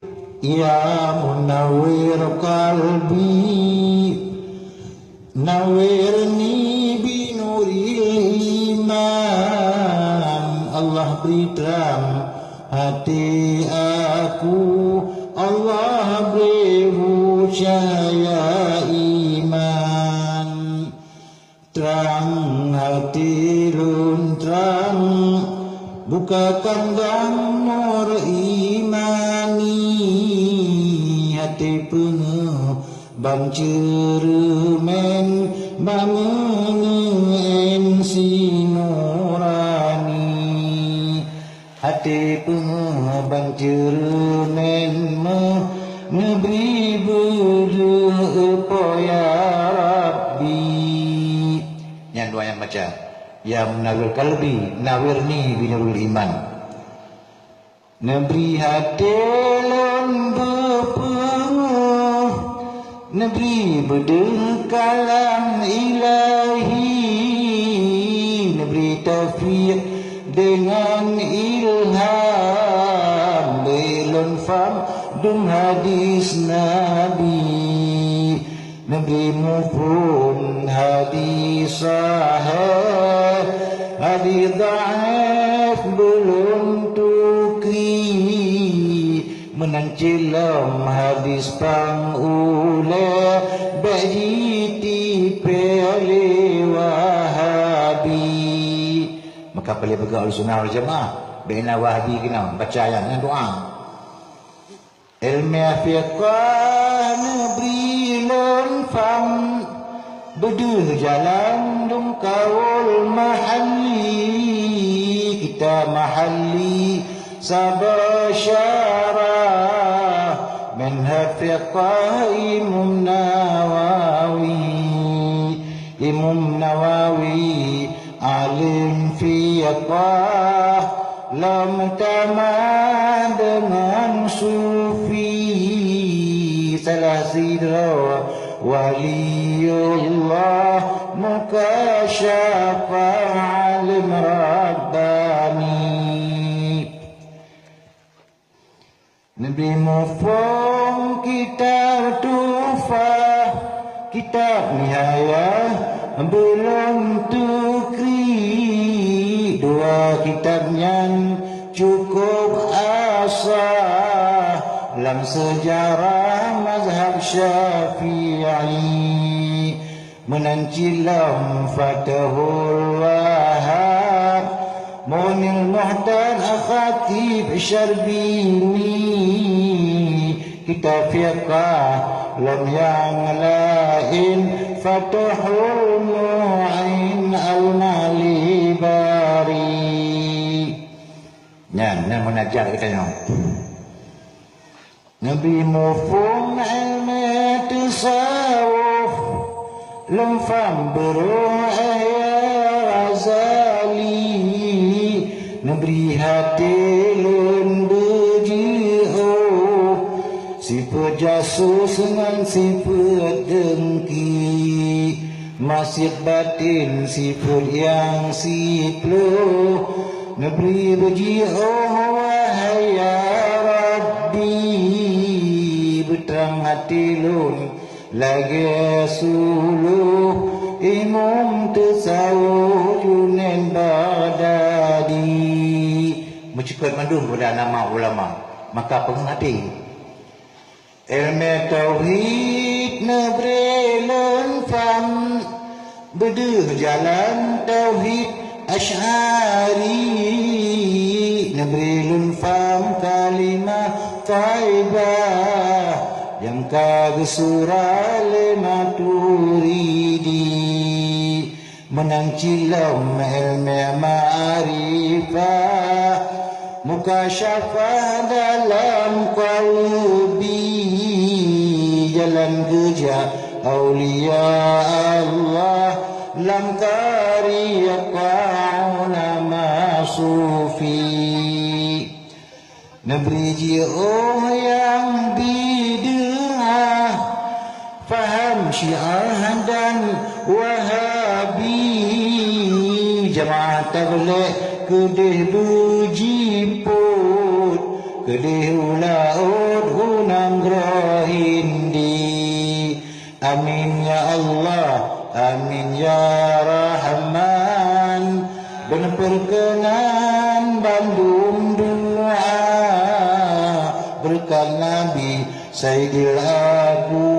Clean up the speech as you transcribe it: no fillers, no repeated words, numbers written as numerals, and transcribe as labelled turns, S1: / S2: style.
S1: Ya munawwir qalbi nawirni binuril iman. Allah beri terang hati aku, Allah beri cahaya iman. Terang hati lun terang, bukakan gang nur imani. Hati penuh bang ceremen, bangun sinurani. Hati penuh bang ceremen, menebri berdoa ya Rabbi. Yang dua yang baca, ya munawwir qalbi nawirni binurul iman. Neberi hati lan berpenuh, neberi berdekalan ilahi, neberi taufiq dengan ilham, belon fam dum hadis Nabi, neberi mufhum hadis sahih, hadis dhaif belum tukri, menancilam hadis pangule bajiti pele wahabi. Maka boleh pegang al-sunnah wal-jamaah bina wahabi kena baca ayat dengan doa. Ilmi fiqah neberi lon fam, beduh jalan dum kaul mahalli, kita mahalli sabasyarah manhaj fiqah Imam Nawawi alim fiqah, lam tamad dengan sufi, salah sidra waliullah mukasyafa alim rabbani. Nabi mufhum kitab tufah, kitab nihayah belum tukri, dua kitabnya cukup asah dalam sejarah mazhab Syafi'i. Menancilam Fathul Wahab, Munil Muhtar Akhatib Syarbini, kitab fiqah lam yang lain Fathul Mu'in Al-Malibari. Yang mengajar kita yang Nabi mufhum ilmi tasawuf, lam fam beru'ah ya Razali, neberi hati lun berji'uh, sifat jasus dengan sifat dengki, masjid batin sifat yang sipluh, neberi berji'uh wahai ya Rabbi, berterang hati lun lagi suluh Imam Tasawuf Junaid Baghdadi. Mencikut mandum kepada nama ulama, maka penghati ilmu tauhid neberi lun fam, beduh jalan tauhid Asy'ari, neberi lun fam kalimah taibah yang kagak surah lima turidi, menang cilam ilmu ma'rifah, mukasyafah dalam qalbi, jalan kerja awliya Allah, lam tariqa ulama sufi, neberi ji'uh yang bid'ah, faham syiah dan wahabi, jamaah tabligh kedih berjiput, Kedih ulaud hunang grohindi. Amin ya Allah, amin ya Rahman. Berperkenan bandung doa berkat Nabi Sayyidil Aku